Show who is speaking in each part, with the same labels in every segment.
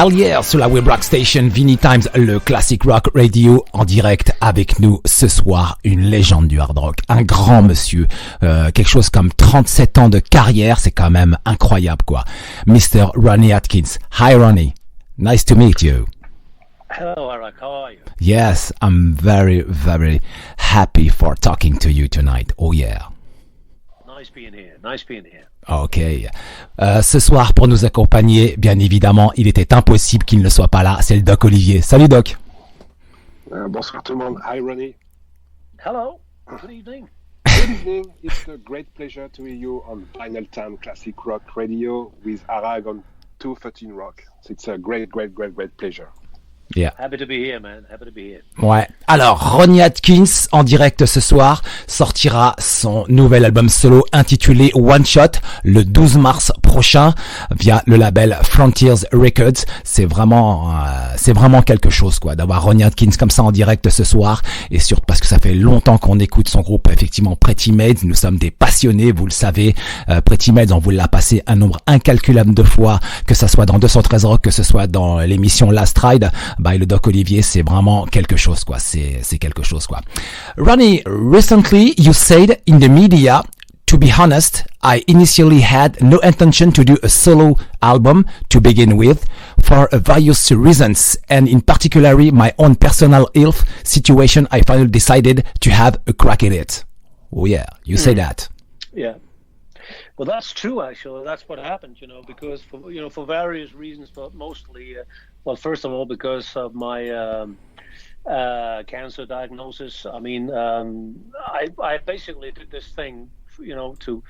Speaker 1: Hell yeah, sur la web rock station Vinylestimes, le classic rock radio en direct avec nous ce soir, une légende du hard rock, un grand monsieur, quelque chose comme 37 ans de carrière, c'est quand même incroyable quoi. Mr. Ronnie Atkins. Hi Ronnie, nice to meet you.
Speaker 2: Hello Harrag, how are you?
Speaker 1: Yes, I'm very, very happy for talking to you tonight. Oh yeah.
Speaker 2: Nice being here.
Speaker 1: Ok. Ce soir, pour nous accompagner, bien évidemment, il était impossible qu'il ne soit pas là. C'est le Doc Olivier. Salut Doc.
Speaker 3: Bonsoir tout le monde. Hi Ronnie.
Speaker 2: Hello. Good evening.
Speaker 3: Good evening. It's a great pleasure to hear you on Vinylestimes Classic Rock Radio with Harrag on 213 Rock. It's a great pleasure.
Speaker 1: Yeah.
Speaker 2: Happy to be here, man. Happy to be here.
Speaker 1: Ouais. Alors, Ronnie Atkins, en direct ce soir, sortira son nouvel album solo intitulé One Shot le 12 mars prochain via le label Frontiers Records. C'est vraiment quelque chose, quoi, d'avoir Ronnie Atkins comme ça en direct ce soir. Et surtout parce que ça fait longtemps qu'on écoute son groupe, effectivement, Pretty Maids. Nous sommes des passionnés, vous le savez. Pretty Maids, on vous l'a passé un nombre incalculable de fois, que ça soit dans 213 Rock, que ce soit dans l'émission Last Ride. By le Doc Olivier, c'est vraiment quelque chose, quoi. C'est quelque chose, quoi. Ronnie, recently you said in the media, to be honest, I initially had no intention to do a solo album to begin with for various reasons, and in particular my own personal health situation. I finally decided to have a crack at it. Oh yeah, you say that.
Speaker 2: Yeah. Well, that's true, actually. That's what happened, because for various reasons, but mostly, well, first of all, because of my cancer diagnosis. I mean, I basically did this thing, to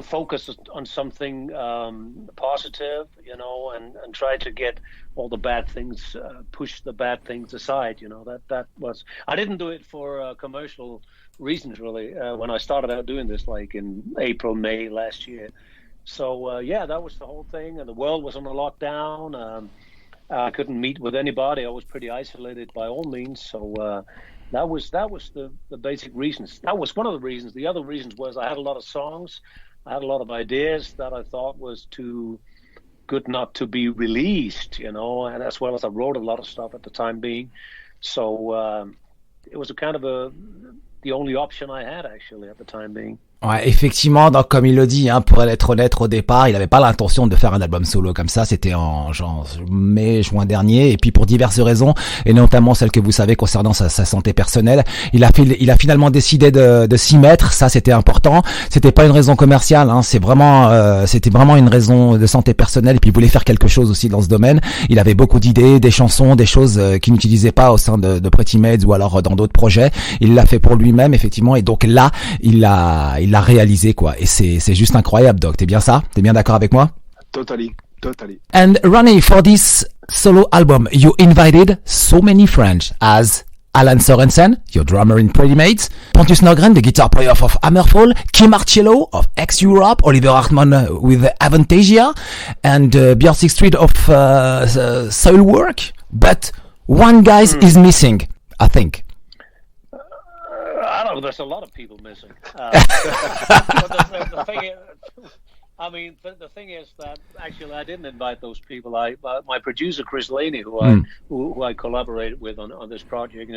Speaker 2: focus on something positive, and try to get all the bad things, push the bad things aside. That was. I didn't do it for commercial reasons, really. When I started out doing this, like in April, May last year. So that was the whole thing, and the world was on a lockdown. I couldn't meet with anybody. I was pretty isolated by all means. So that was the basic reasons. That was one of the reasons. The other reasons was I had a lot of songs. I had a lot of ideas that I thought was too good not to be released, and as well as I wrote a lot of stuff at the time being. So it was a kind of the only option I had, actually, at the time being.
Speaker 1: Ouais, effectivement, donc comme il le dit, pour être honnête, au départ, il n'avait pas l'intention de faire un album solo comme ça. C'était en mai, juin dernier, et puis pour diverses raisons, et notamment celles que vous savez concernant sa santé personnelle, il a finalement décidé de s'y mettre. Ça, c'était important. C'était pas une raison commerciale, c'était vraiment une raison de santé personnelle. Et puis il voulait faire quelque chose aussi dans ce domaine. Il avait beaucoup d'idées, des chansons, des choses qu'il n'utilisait pas au sein de Pretty Maids ou alors dans d'autres projets. Il l'a fait pour lui-même, effectivement, et donc là, il l'a réalisé, quoi. Et c'est juste incroyable, Doc. T'es bien d'accord avec moi?
Speaker 3: Totally.
Speaker 1: And Ronnie, for this solo album, you invited so many friends as Alan Sorensen, your drummer in Pretty Maids, Pontus Nogren, the guitar player of Hammerfall, Kim Marcello of Ex-Europe, Oliver Hartmann with Avantasia, and Björn Sigstrid of Soilwork. But one guy is missing, I think.
Speaker 2: I don't know. There's a lot of people missing. But the thing is that actually I didn't invite those people. My producer Chris Laney, who I collaborated with on this project,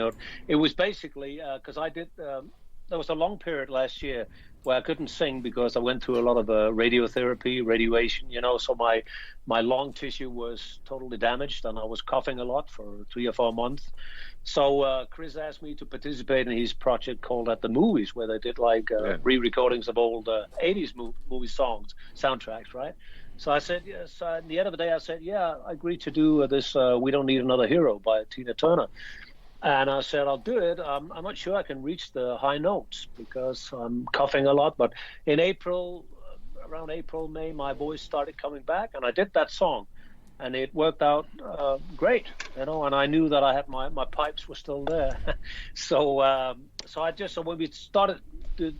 Speaker 2: it was basically because I did. There was a long period last year where I couldn't sing because I went through a lot of radiotherapy, radiation. So my lung tissue was totally damaged, and I was coughing a lot for 3 or 4 months. So Chris asked me to participate in his project called At the Movies, where they did re-recordings of old 80s movie songs, soundtracks, right? So I said yes. At the end of the day, I said, yeah, I agreed to do this We Don't Need Another Hero by Tina Turner. And I said, I'll do it. I'm not sure I can reach the high notes because I'm coughing a lot. But in around April, May, my voice started coming back, and I did that song. And it worked out great, and I knew that I had my pipes were still there. So when we started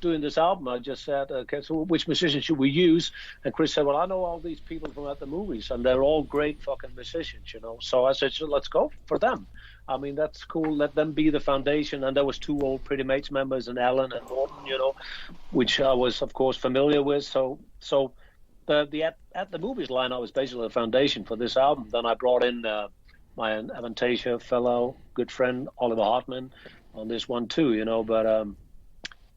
Speaker 2: doing this album, I just said, okay, so which musicians should we use? And Chris said, well, I know all these people from At the Movies, and they're all great fucking musicians, So I said, so let's go for them. I mean, that's cool. Let them be the foundation. And there was 2 old Pretty Mates members, and Alan and Norton, which I was, of course, familiar with. So at the movies lineup was basically the foundation for this album. Then I brought in my Avantasia fellow, good friend Oliver Hartman on this one too, you know.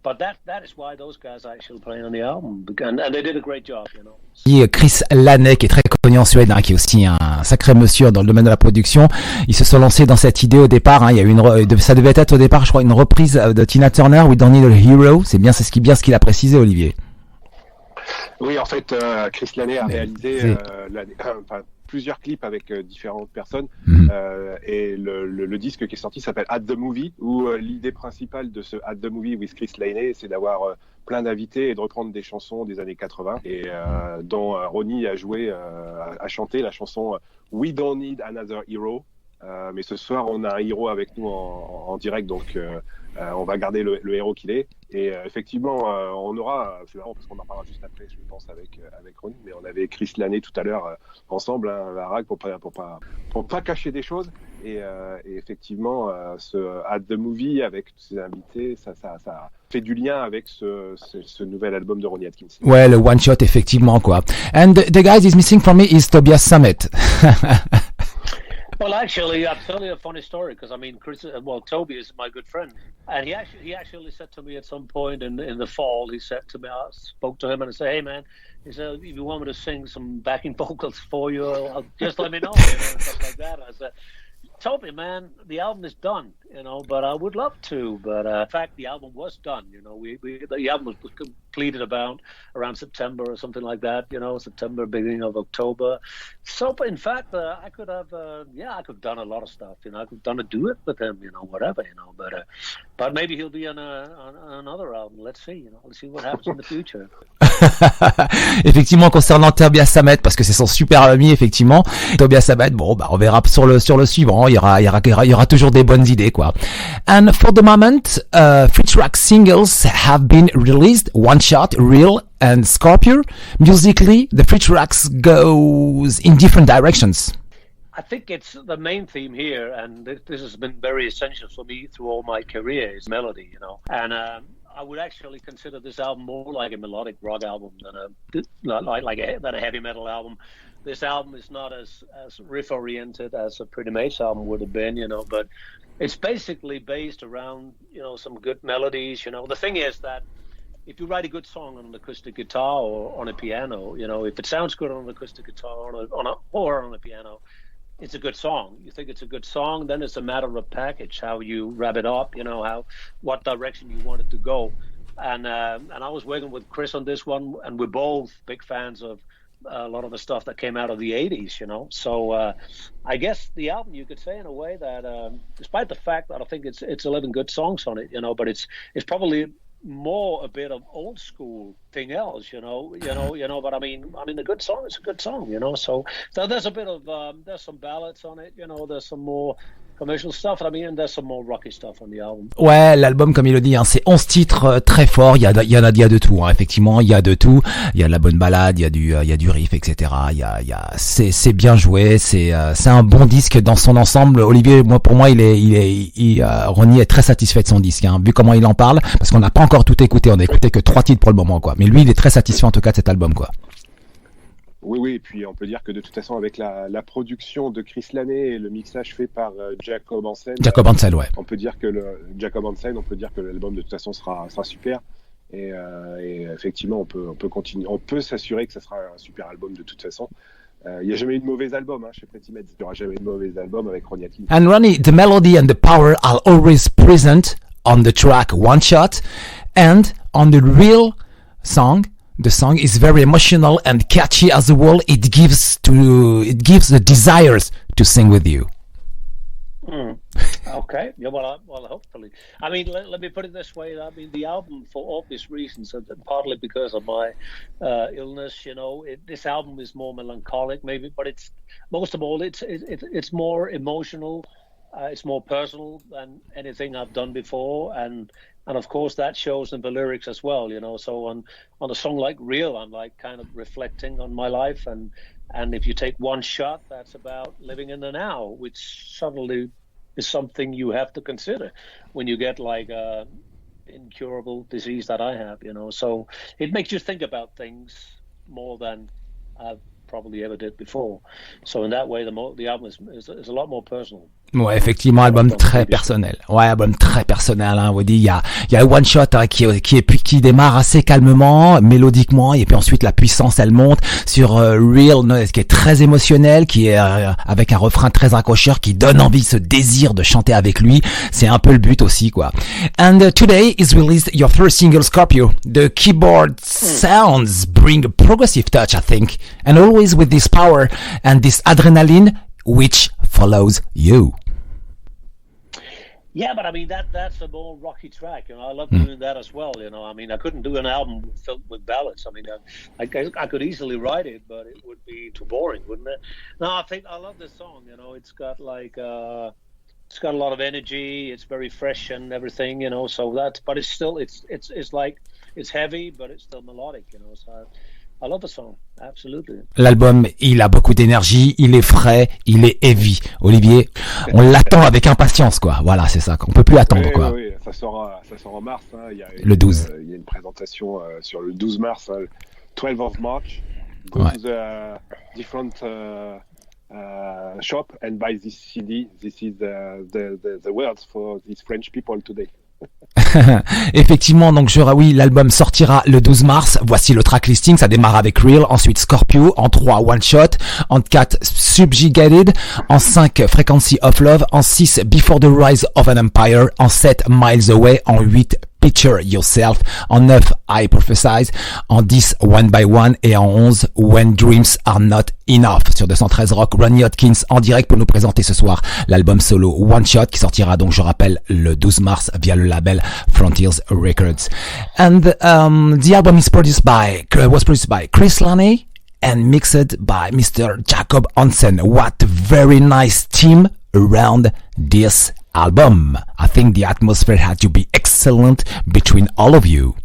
Speaker 2: But that is why those guys are actually playing on the album, and they did a great job, you know.
Speaker 1: Et Chris Laney, qui est très connu en Suède, qui est aussi un sacré monsieur dans le domaine de la production, ils se sont lancés dans cette idée au départ. Il y a ça devait être au départ, je crois, une reprise de Tina Turner, We Don't Need a Hero. C'est bien ce qu'il a précisé, Olivier.
Speaker 3: Oui, en fait, Chris Laney a réalisé plusieurs clips avec différentes personnes. Et le disque qui est sorti s'appelle At the Movie, où l'idée principale de ce At the Movie with Chris Laney, c'est d'avoir plein d'invités et de reprendre des chansons des années 80, et dont Ronnie a chanté la chanson We Don't Need Another Hero. Mais ce soir, on a un héros avec nous en direct, donc on va garder le héros qu'il est. Et effectivement, on aura, c'est marrant parce qu'on en parlera juste après, je pense, avec Ronnie, mais on avait Chris Laney tout à l'heure ensemble, à Harrag, pour pas cacher des choses. Et effectivement, ce At the Movie avec tous ses invités, ça fait du lien avec ce nouvel album de Ronnie Atkins.
Speaker 1: Ouais, le one shot, effectivement, quoi. And the guy is missing from me is Tobias Sammet.
Speaker 2: Well, actually, I'll tell you a funny story, because I mean, Toby is my good friend, and he actually said to me at some point in the fall, he said to me, I spoke to him and I said, hey man, he said, if you want me to sing some backing vocals for you, I'll just let me know, you know, and stuff like that. I said, Toby, man, the album is done, you know, but I would love to. But in fact, the album was done, you know. The album was completed around September or something like that, you know, September, beginning of October. So, in fact, I could have done a lot of stuff, you know. I could have done a duet with him, you know, whatever, you know. But maybe he'll be on another album. Let's see, you know. Let's see what happens in the future.
Speaker 1: Effectivement, concernant Tobias Sammet, parce que c'est son super ami, effectivement. Tobias Sammet, bon, on verra sur le suivant. Il y aura toujours des bonnes idées, quoi. And for the moment, 3 track singles have been released: One Shot, Real, and Scorpio. Musically, the 3 tracks goes in different directions.
Speaker 2: I think it's the main theme here, and this has been very essential for me through all my career, is melody, you know. And I would actually consider this album more like a melodic rock album than a heavy metal album. This album is not as riff oriented as a Pretty Mates album would have been, you know, but it's basically based around, you know, some good melodies. You know, the thing is that if you write a good song on an acoustic guitar or on a piano, you know, if it sounds good on an acoustic guitar or on a piano, it's a good song. You think it's a good song, then it's a matter of package, how you wrap it up, you know, what direction you want it to go. And I was working with Chris on this one, and we're both big fans of a lot of the stuff that came out of the 80s, you know. So I guess the album, you could say in a way that, despite the fact that I think it's 11 good songs on it, you know, but it's probably more a bit of old school thing else, you know. But I mean, the good song is a good song, you know. So there's a bit of there's some ballads on it, you know. There's some more commercial stuff, I mean, and there's some more rocky stuff on the album.
Speaker 1: Ouais, l'album, comme il le dit, c'est 11 titres très forts. Il y a de tout, hein. Effectivement, il y a de tout. Il y a de la bonne balade, il y a du riff, etc. C'est bien joué. C'est un bon disque dans son ensemble. Olivier, pour moi, Ronnie est très satisfait de son disque, hein, vu comment il en parle, parce qu'on n'a pas encore tout écouté. On a écouté que 3 titres pour le moment, quoi. Mais lui, il est très satisfait en tout cas de cet album, quoi.
Speaker 3: Oui, et puis on peut dire que de toute façon, avec la production de Chris Laney et le mixage fait par Jacob Hansen,
Speaker 1: ouais.
Speaker 3: On peut dire que l'album de toute façon sera super. Et effectivement, on peut continuer, on peut s'assurer que ça sera un super album de toute façon. Il n'y a jamais eu de mauvais album, hein, chez Pretty Mates. Il n'y aura jamais eu de mauvais album avec Ronnie Atkins.
Speaker 1: And Ronnie, the melody and the power are always present on the track One Shot, and on the real song. The song is very emotional and catchy as well. It gives the desires to sing with you.
Speaker 2: Okay. Yeah. Well, hopefully. I mean, let me put it this way. I mean, the album, for obvious reasons, and partly because of my illness, you know, this album is more melancholic, maybe, but it's most of all, it's more emotional. It's more personal than anything I've done before, and of course that shows in the lyrics as well, you know. So on a song like Real, I'm like kind of reflecting on my life, and if you take One Shot, that's about living in the now, which suddenly is something you have to consider when you get like incurable disease that I have, you know. So it makes you think about things more than I've probably ever did before. So in that way, the album is a lot more personal.
Speaker 1: Ouais, effectivement, album très personnel. Ouais, album très personnel, hein, Woody. Il y a One Shot, hein, qui démarre assez calmement, mélodiquement, et puis ensuite la puissance, elle monte sur Real, qui est très émotionnel, qui est avec un refrain très accrocheur, qui donne envie, ce désir de chanter avec lui. C'est un peu le but aussi, quoi. And today is released your first single, Scorpio. The keyboard sounds bring a progressive touch, I think, and always with this power and this adrenaline which follows you.
Speaker 2: Yeah, but I mean that's a more rocky track, you know. I love doing that as well, you know. I mean, I couldn't do an album filled with ballads. I mean, I could easily write it, but it would be too boring, wouldn't it? No, I love this song, you know. It's got it's got a lot of energy. It's very fresh and everything, you know. So but it's still it's like it's heavy, but it's still melodic, you know. So I love the song, absolutely.
Speaker 1: L'album, il a beaucoup d'énergie, il est frais, il est heavy. Olivier, on l'attend avec impatience, quoi. Voilà, c'est ça. On peut plus attendre, quoi.
Speaker 3: Oui, ça sort en mars. Hein.
Speaker 1: Le 12.
Speaker 3: Il y a une présentation sur le 12 mars, 12 of March. Go to the different shop and buy this CD. This is the words for these French people today.
Speaker 1: Effectivement, donc oui, l'album sortira le 12 mars. Voici le track listing. Ça démarre avec Real, ensuite Scorpio, en 3 One Shot, en 4 Subjugated, en 5 Frequency of Love, en 6 Before the Rise of an Empire, en 7 Miles Away, en 8 Picture Yourself, en 9 I Prophesize, en 10 One by One et en 11 When Dreams Are Not Enough. Sur 213 Rock, Ronnie Atkins en direct pour nous présenter ce soir l'album solo One Shot qui sortira donc, je rappelle, le 12 mars via le label Frontiers Records. And the album was produced by Chris Laney and mixed by Mr. Jacob Hansen. What a very nice team around this album. I think the atmosphere had to be excellent between all of you.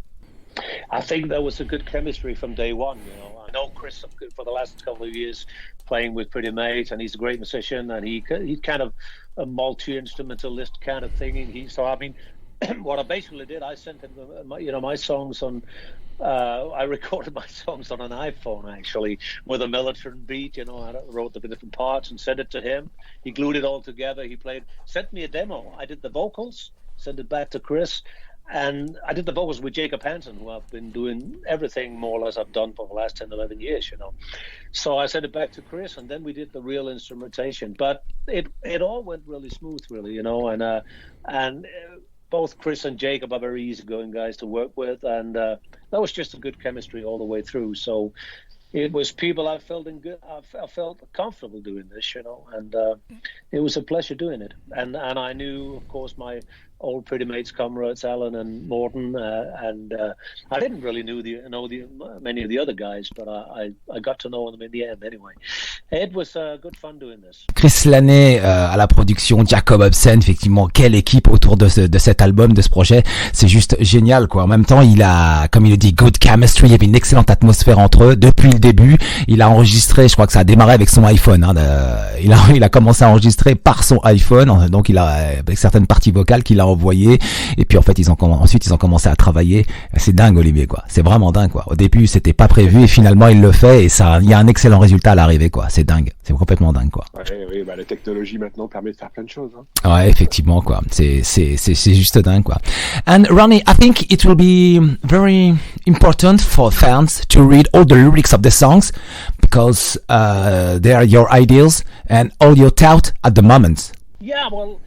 Speaker 2: I think there was a good chemistry from day one. You know, I know Chris for the last couple of years playing with Pretty Mate, and he's a great musician, and he's kind of a multi-instrumentalist kind of thing. I mean, what I basically did, I sent him my songs on. I recorded my songs on an iPhone actually with a Mellotron beat. You know, I wrote the different parts and sent it to him. He glued it all together. He sent me a demo. I did the vocals, sent it back to Chris, and I did the vocals with Jacob Hansen, who I've been doing everything more or less I've done for the last 10, 11 years. You know, so I sent it back to Chris, and then we did the real instrumentation. But it all went really smooth, really. You know, and both Chris and Jacob are very easygoing guys to work with, and that was just a good chemistry all the way through. So it was people I felt comfortable doing this, you know, and it was a pleasure doing it. And I knew, of course, my old Pretty Mates comrades, Alan and Morton, and I didn't really know many of the other guys, but I got to know them in the end anyway. It was good fun doing this.
Speaker 1: Chris Laney à la production, Jacob Hansen, effectivement, quelle équipe autour de cet album, de ce projet, c'est juste génial, quoi. En même temps, il a, comme il le dit, good chemistry, il y avait une excellente atmosphère entre eux depuis le début. Il a enregistré, je crois que ça a démarré avec son iPhone, hein, il a commencé à enregistrer par son iPhone, donc il a avec certaines parties vocales qu'il a envoyées, et puis en fait ensuite ils ont commencé à travailler. C'est dingue, Olivier, quoi. C'est vraiment dingue, quoi. Au début c'était pas prévu et finalement il le fait, et il y a un excellent résultat à l'arrivée, quoi. C'est dingue, c'est complètement dingue, quoi.
Speaker 3: Oui, la technologie maintenant permet de faire plein de choses, hein.
Speaker 1: Ouais, effectivement, quoi. C'est juste dingue, quoi. And Ronnie, I think it will be very important for fans to read all the lyrics of the songs because they are your ideals and all your thought at the moment.
Speaker 2: Yeah, well,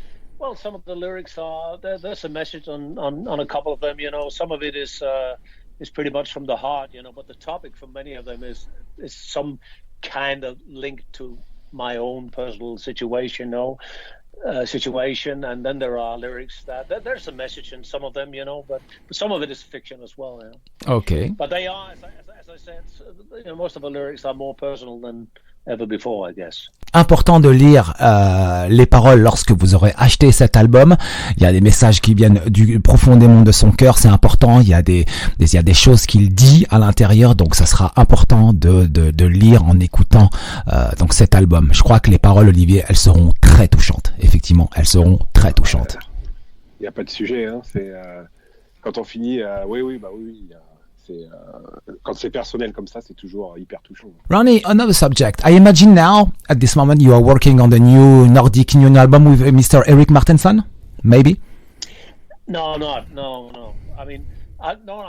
Speaker 2: some of the lyrics are there's a message on a couple of them. You know, some of it is pretty much from the heart. You know, but the topic for many of them is some kind of linked to my own personal situation. You know. Situation, and then there are lyrics that there's a message in some of them, you know, but some of it is fiction as well. You know?
Speaker 1: Okay.
Speaker 2: But they are, as I said, you know, most of the lyrics are more personal than ever before, I guess.
Speaker 1: Important de lire les paroles lorsque vous aurez acheté cet album. Il y a des messages qui viennent profondément de son cœur, c'est important. Il y a des choses qu'il dit à l'intérieur, donc ça sera important de lire en écoutant donc cet album. Je crois que les paroles, Olivier, elles seront très touchantes. Effectivement, elles seront très touchantes.
Speaker 3: Il n'y a pas de sujet, hein. C'est quand on finit, oui, quand c'est personnel comme ça, c'est toujours hyper touchant.
Speaker 1: Ronnie, another subject. I imagine now, at this moment, you are working on the new Nordic Union album with Mr. Erik Martensson, maybe?
Speaker 2: No. I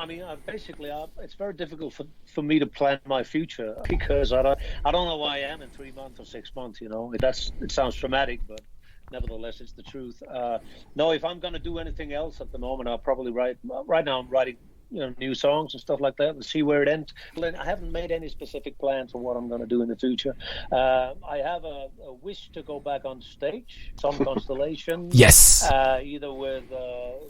Speaker 2: mean, basically, it's very difficult for me to plan my future because I don't know where I am in 3 months or 6 months. You know, it sounds dramatic, but nevertheless, it's the truth. No, if I'm going to do anything else at the moment, I'll probably write. Right now, I'm writing, new songs and stuff like that, and see where it ends. I haven't made any specific plans for what I'm going to do in the future. I have a wish to go back on stage, some constellation.
Speaker 1: Yes.
Speaker 2: Either with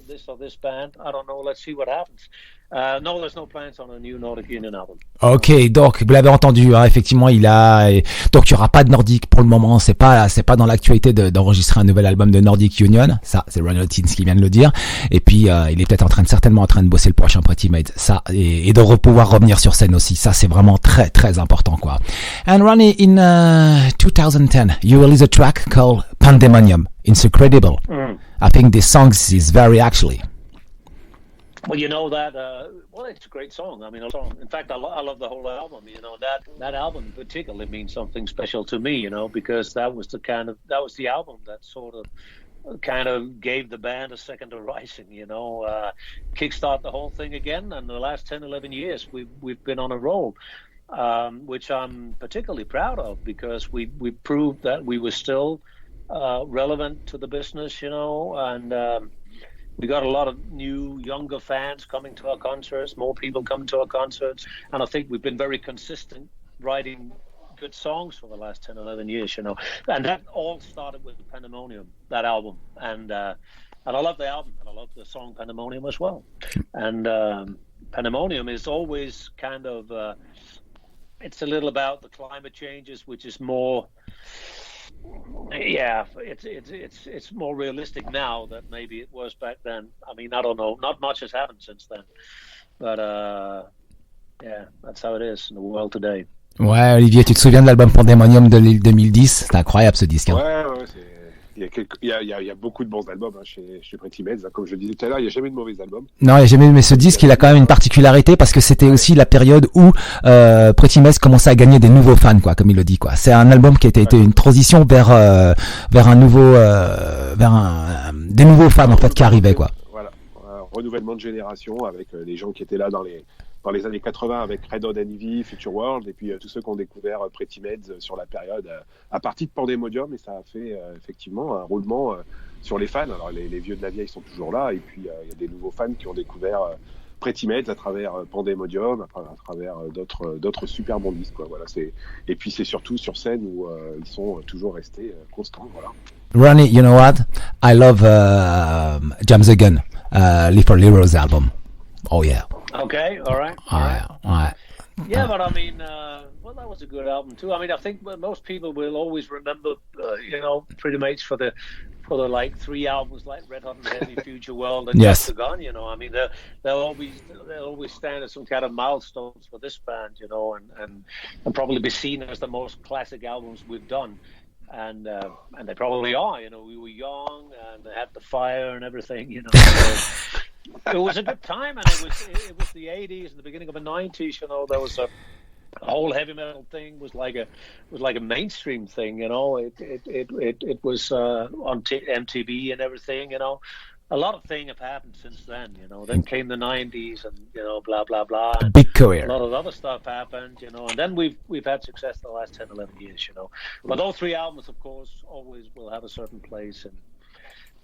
Speaker 2: this or this band. I don't know. Let's see what happens. No, there's no plans on a new Nordic Union album.
Speaker 1: Ok, donc vous l'avez entendu, hein, effectivement, donc il y aura pas de Nordic pour le moment. C'est pas dans l'actualité d'enregistrer un nouvel album de Nordic Union. Ça, c'est Ronnie Atkins qui vient de le dire. Et puis il est peut-être certainement en train de bosser le prochain Pretty Mate. Ça et de pouvoir revenir sur scène aussi. Ça, c'est vraiment très très important, quoi. And Ronnie, in 2010, you released a track called Pandemonium. It's incredible. I think this song is very actually.
Speaker 2: Well, you know that. It's a great song. I mean, in fact, I love the whole album. You know, that album particularly means something special to me. You know, because that was the album that sort of kind of gave the band a second horizon. You know, kickstart the whole thing again. And the last 10, 11 years, we've been on a roll, which I'm particularly proud of because we proved that we were still relevant to the business. You know, and we got a lot of new, younger fans coming to our concerts, more people coming to our concerts. And I think we've been very consistent writing good songs for the last 10, 11 years, you know. And that all started with Pandemonium, that album. And I love the album, and I love the song Pandemonium as well. And Pandemonium is always kind of, it's a little about the climate changes, which is more... Yeah, it's more realistic now than maybe it was back then. I mean, I don't know. Not much has happened since then, but yeah, that's how it is in the world today.
Speaker 1: Ouais, Olivier, tu te souviens de l'album Pandemonium de 2010? C'était incroyable ce disque. Hein.
Speaker 3: Ouais, il y a beaucoup de bons albums chez Pretty Maids. Comme je le disais tout à l'heure, il n'y a jamais de mauvais albums.
Speaker 1: Non, il n'y a jamais. Mais ce disque, il a quand même une particularité parce que c'était aussi la période où Pretty Maids commençait à gagner des nouveaux fans, quoi, comme il le dit, quoi. C'est un album qui a été une transition vers un nouveau, des nouveaux fans en fait qui arrivaient, quoi.
Speaker 3: Voilà, renouvellement de génération avec les gens qui étaient là dans les années 80 avec Red Hot Envy, Future World, et puis tous ceux qui ont découvert Pretty Maids sur la période à partir de Pandemonium, et ça a fait effectivement un roulement sur les fans. Alors les vieux de la vieille sont toujours là, et puis il y a des nouveaux fans qui ont découvert Pretty Maids à travers Pandemonium, à travers d'autres super bons disques, quoi. Voilà, et puis c'est surtout sur scène où ils sont toujours restés constants. Voilà.
Speaker 1: Ronnie, you know what? I love Jam the Gun, Little Heroes album. Oh yeah.
Speaker 2: Okay, all right. Yeah, but I mean, that was a good album too. I mean, I think most people will always remember, Pretty Mates for the like 3 albums like Red Hot and Heavy, Future World, and
Speaker 1: yes.
Speaker 2: Just Gone. You know, I mean, they'll always stand as some kind of milestones for this band, you know, and probably be seen as the most classic albums we've done. And they probably are. You know, we were young and they had the fire and everything. You know. So, it was a good time, and it was the 80s and the beginning of the 90s. You know, there was a whole heavy metal thing was like a mainstream thing. You know, it was on MTV and everything. You know, a lot of things have happened since then. You know, then came the 90s and blah blah blah. And
Speaker 1: big career.
Speaker 2: A lot of other stuff happened. You know, and then we've had success the last 10, 11 years. You know, but those 3 albums, of course, always will have a certain place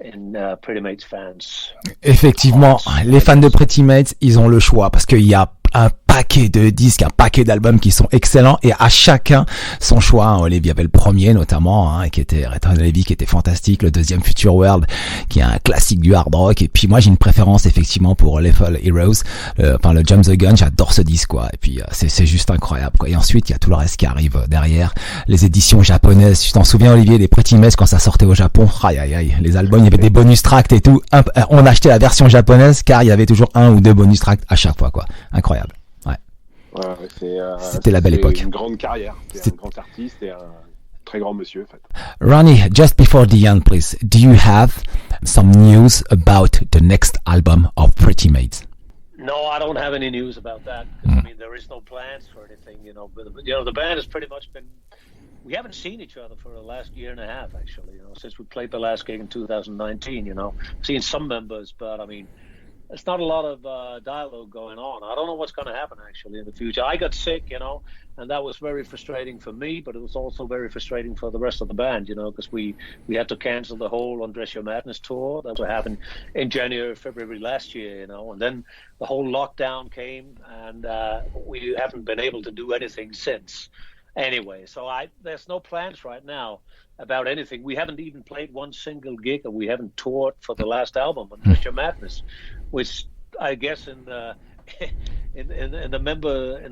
Speaker 2: in Pretty Mates fans.
Speaker 1: Effectivement, les fans de Pretty Mates, ils ont le choix parce qu'il y a un paquet de disques, un paquet d'albums qui sont excellents, et à chacun son choix. Hein. Olivier avait le premier notamment, qui était Red Hot Envy, qui était fantastique, le deuxième Future World, qui est un classique du hard rock, et puis moi j'ai une préférence effectivement pour Lethal Heroes, le Jump the Gun, j'adore ce disque, quoi. Et puis c'est juste incroyable, quoi. Et ensuite il y a tout le reste qui arrive derrière, les éditions japonaises. Tu t'en souviens, Olivier, des Pretty Mates quand ça sortait au Japon? Aïe, les albums, il y avait des bonus tracks et tout. On achetait la version japonaise car il y avait toujours 1 ou 2 bonus tracks à chaque fois, quoi. Incroyable. C'était la belle époque.
Speaker 3: Une grande carrière. C'est un grand artiste et un très grand monsieur, en fait.
Speaker 1: Ronnie, just before the end, please, do you have some news about the next album of Pretty Mates?
Speaker 2: No, I don't have any news about that. Because, I mean, there is no plans for anything, But, the band has pretty much been. We haven't seen each other for the last year and a half, actually. Since we played the last gig in 2019. Seen some members, but I mean, it's not a lot of dialogue going on. I don't know what's going to happen actually in the future. I got sick, and that was very frustrating for me, but it was also very frustrating for the rest of the band, because we had to cancel the whole Undress Your Madness tour. That's what happened in January, February last year, and then the whole lockdown came, and we haven't been able to do anything since. Anyway, so there's no plans right now about anything. We haven't even played one single gig, and we haven't toured for the last album, Undress Your Madness, which I guess in the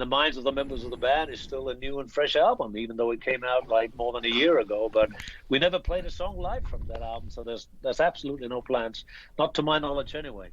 Speaker 2: minds of the members of the band is still a new and fresh album, even though it came out like more than a year ago. But we never played a song live from that album, so there's absolutely no plans, not to my knowledge anyway.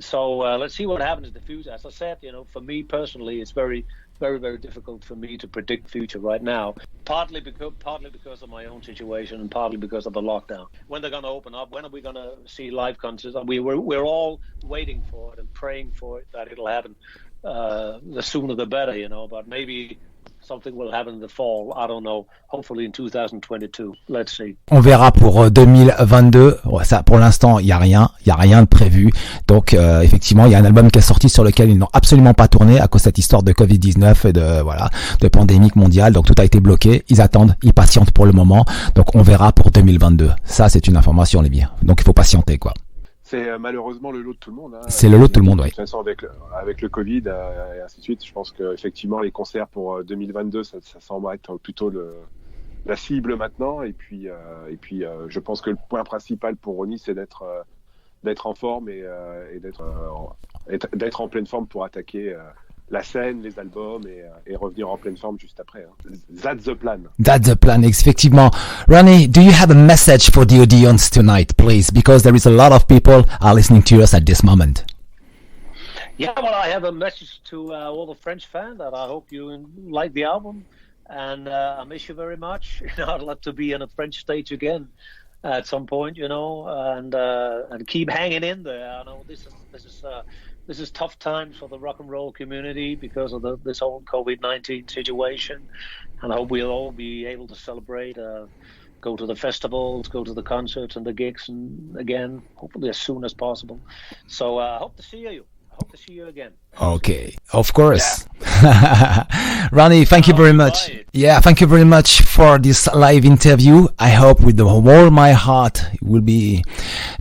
Speaker 2: So let's see what happens in the future. As I said, for me personally, it's very, very, very difficult for me to predict the future right now. Partly because of my own situation, and partly because of the lockdown. When they're going to open up? When are we going to see live concerts? We're all waiting for it and praying for it that it'll happen. The sooner the better, But maybe something will happen in the fall. I don't know. Hopefully in 2022. Let's see.
Speaker 1: On verra pour 2022. Ça, pour l'instant, il y a rien de prévu. Donc, effectivement, il y a un album qui est sorti sur lequel ils n'ont absolument pas tourné à cause de cette histoire de Covid-19 et de pandémique mondiale. Donc, tout a été bloqué. Ils attendent, ils patientent pour le moment. Donc, on verra pour 2022. Ça, c'est une information, les biens. Donc, il faut patienter, quoi.
Speaker 3: C'est malheureusement le lot de tout le monde.
Speaker 1: C'est le lot de tout le monde, oui.
Speaker 3: De toute façon, avec le Covid et ainsi de suite, je pense qu'effectivement, les concerts pour 2022, ça semble être plutôt la cible maintenant. Et puis, je pense que le point principal pour Ronnie, c'est d'être en forme et d'être en pleine forme pour attaquer la scène, les albums et revenir en pleine forme juste après. That's the plan.
Speaker 1: That's the plan, effectivement. Ronnie, do you have a message for the audience tonight, please? Because there is a lot of people are listening to us at this moment.
Speaker 2: Yeah, well, I have a message to all the French fans that I hope you like the album, and I miss you very much. I'd love to be on a French stage again at some point, and keep hanging in there. I know this is tough times for the rock and roll community because of this whole COVID-19 situation, and I hope we'll all be able to celebrate, go to the festivals, go to the concerts and the gigs, and again, hopefully as soon as possible. So I hope to see you. I hope to see you again.
Speaker 1: Okay, of course. Yeah. Ronnie, thank you very much. Yeah, thank you very much for this live interview. I hope with all my heart it will be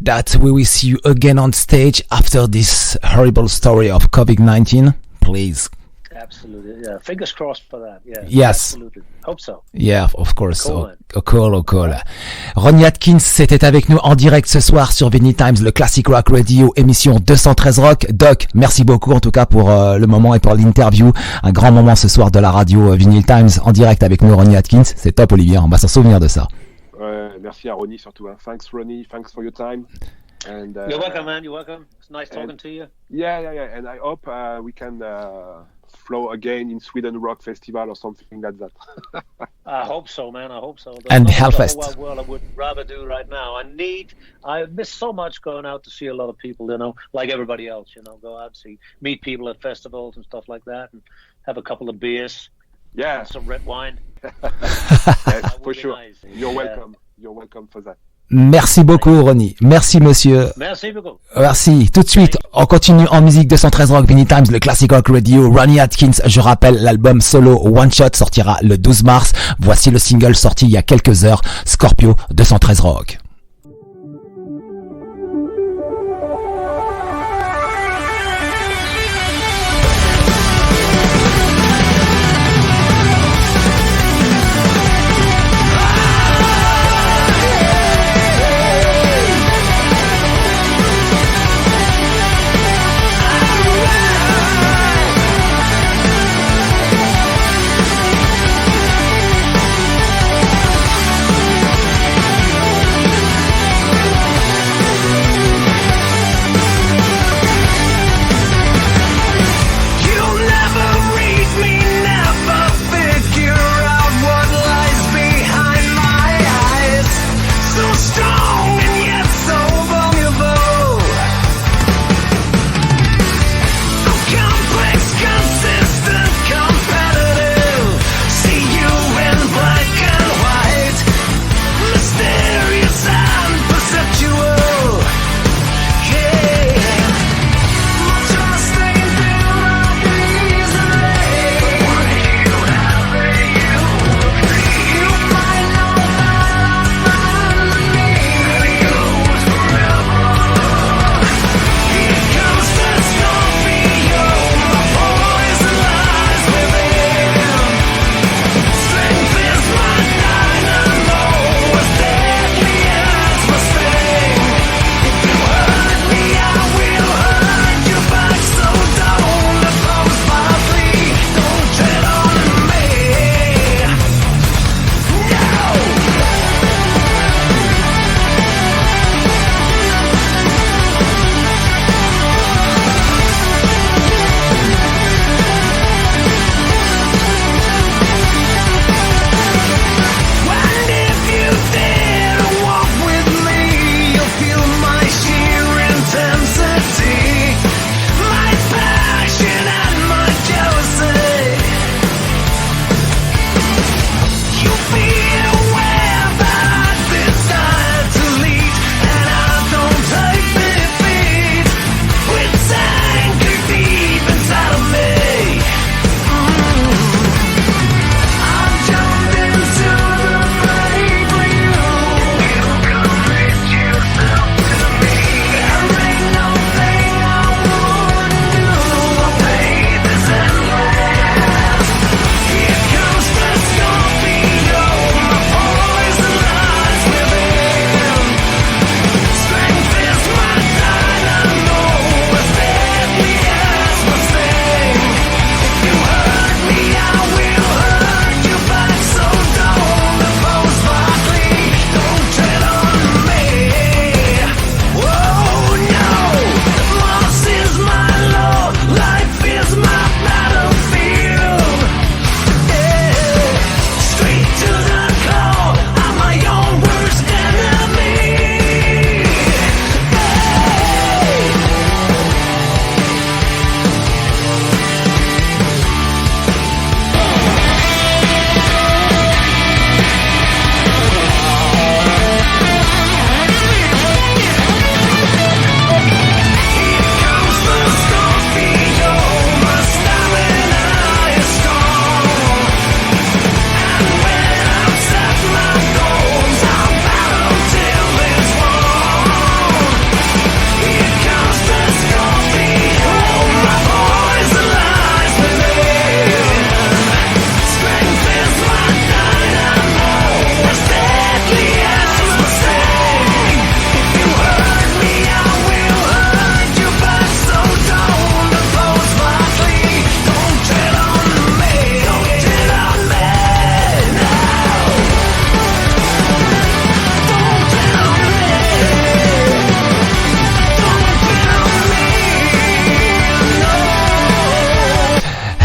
Speaker 1: that we will see you again on stage after this horrible story of COVID-19. Please.
Speaker 2: Absolutely. Yeah. Fingers crossed for that. Yeah.
Speaker 1: Yes.
Speaker 2: Absolutely. Hope so.
Speaker 1: Yeah, of course.
Speaker 2: Cool,
Speaker 1: cool. Ronnie Atkins était avec nous en direct ce soir sur Vinylestimes, le Classic Rock Radio, émission 213 Rock. Doc, merci beaucoup en tout cas pour le moment et pour l'interview. Un grand moment ce soir de la radio Vinylestimes en direct avec nous, Ronnie Atkins. C'est top, Olivier. On va s'en souvenir de ça.
Speaker 3: Merci à Ronnie surtout. Thanks, Ronnie. Thanks for your time. And,
Speaker 2: you're welcome, man. You're welcome. It's nice talking to you.
Speaker 3: Yeah. And I hope we can flow again in Sweden Rock Festival or something like that.
Speaker 2: I hope so, man. I hope so.
Speaker 1: And Hellfest.
Speaker 2: That's what I would rather do right now. I miss so much going out to see a lot of people, like everybody else, go out and meet people at festivals and stuff like that and have a couple of beers.
Speaker 3: Yeah.
Speaker 2: And some red wine.
Speaker 3: Yes, for sure. Nice. You're welcome. You're welcome for that.
Speaker 1: Merci beaucoup, Ronnie. Merci, monsieur.
Speaker 2: Merci beaucoup.
Speaker 1: Merci. Tout de suite, on continue en musique 213 Rock Vinylestimes, le Classic Rock Radio. Ronnie Atkins, je rappelle, l'album solo One Shot sortira le 12 mars. Voici le single sorti il y a quelques heures, Scorpio 213 Rock.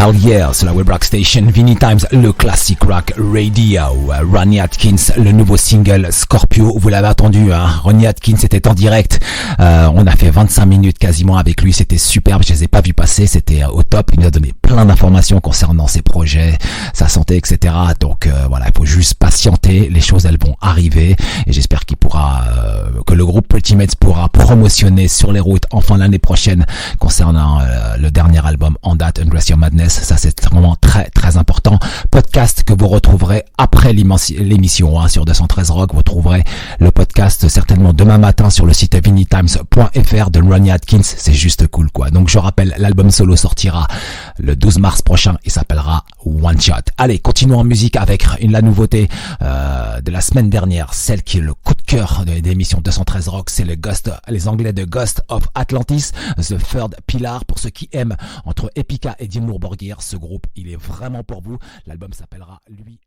Speaker 1: Hell yeah, sur la Web Rock Station, Vinylestimes, le classic rock radio. Ronnie Atkins, le nouveau single Scorpio, vous l'avez attendu, hein. Ronnie Atkins était en direct. On a fait 25 minutes quasiment avec lui, c'était superbe, je les ai pas vus passer, c'était au top. Il nous a donné plein d'informations concernant ses projets, sa santé, etc. Donc voilà, il faut juste patienter, les choses elles vont arriver et j'espère qu'il pourra, que le groupe Pretty Mates pourra promotionner sur les routes en fin d'année prochaine concernant le dernier album en date, Ungrace Your Madness. Ça c'est vraiment très très important. Podcast que vous retrouverez après l'émission, hein, sur 213 Rock. Vous trouverez le podcast certainement demain matin sur le site vinylestimes.fr de Ronnie Atkins. C'est juste cool quoi. Donc je rappelle, l'album solo sortira le 12 mars prochain. Il s'appellera One Shot. Allez, continuons en musique avec la nouveauté de la semaine dernière, celle qui est le coup de cœur de l'émission 213 Rock. C'est les Anglais de Ghost of Atlantis, The Third Pillar. Pour ceux qui aiment entre Epica et Dimmu Borgir, ce groupe il est vraiment pour vous. L'album s'appellera lui